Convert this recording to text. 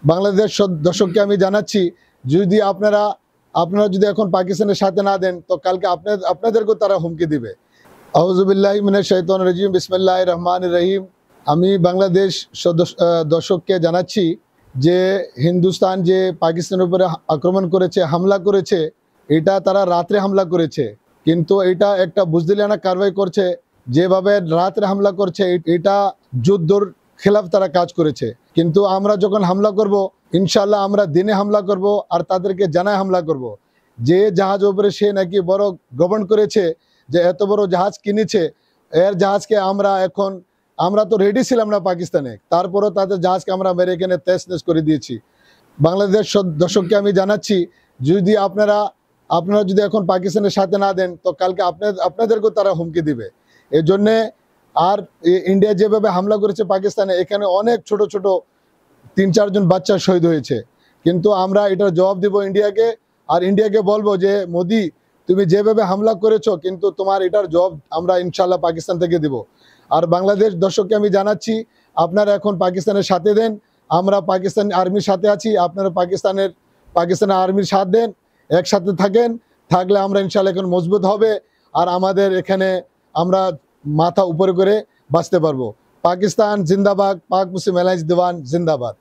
বাংলাদেশ দর্শককে আমি জানাচ্ছি, যদি আপনারা আপনারা যদি এখন পাকিস্তানের সাথে না দেন তো কালকে আপনাদেরকেও তারা হুমকি দিবে। আউযুবিল্লাহি মিনাশ শাইতানির রাজিম, বিসমিল্লাহির রহমানির রহিম। আমি বাংলাদেশ দর্শককে জানাচ্ছি যে হিন্দুস্তান যে পাকিস্তানের উপরে আক্রমণ করেছে, হামলা করেছে, এটা তারা রাত্রে হামলা করেছে, কিন্তু এটা একটা বুজদিলানা কারবাই করছে। যেভাবে রাত্রে হামলা করছে এটা যুদ্ধর খেলাফ তারা কাজ করেছে। কিন্তু আমরা যখন হামলা করব, ইনশাল্লাহ আমরা দিনে হামলা করব আর তাদেরকে জানায় হামলা করব। যে জাহাজ উপরে সে নাকি বড় গবন করেছে, যে এত বড় জাহাজ কিনেছে, এর জাহাজকে আমরা তো রেডি ছিলাম না পাকিস্তানে, তারপরও তাদের জাহাজকে আমরা মেরে এখানে তেজ তেজ করে দিয়েছি। বাংলাদেশ দর্শককে আমি জানাচ্ছি, যদি আপনারা যদি এখন পাকিস্তানের সাথে না দেন তো কালকে আপনাদেরকেও তারা হুমকি দিবে। এই জন্যে আর ইন্ডিয়া যেভাবে হামলা করেছে পাকিস্তানে, এখানে অনেক ছোট ছোট ৩-৪ জন বাচ্চা শহীদ হয়েছে। কিন্তু আমরা এটার জবাব দিব ইন্ডিয়াকে, আর ইন্ডিয়াকে বলবো যে মোদি, তুমি যেভাবে হামলা করেছো কিন্তু তোমার এটার জবাব আমরা ইনশাল্লাহ পাকিস্তান থেকে দিব। আর বাংলাদেশ দর্শককে আমি জানাচ্ছি, আপনারা এখন পাকিস্তানের সাথে দেন, আমরা পাকিস্তান আর্মির সাথে আছি, আপনারা পাকিস্তানের আর্মির সাথ দেন, একসাথে থাকলে আমরা ইনশাল্লাহ এখন মজবুত হবে, আর আমাদের এখানে আমরা মাথা উপরে করে বাঁচতে পারবো। পাকিস্তান জিন্দাবাদ, পাক মুসলিম অ্যালায়েন্স দিওয়ান জিন্দাবাদ।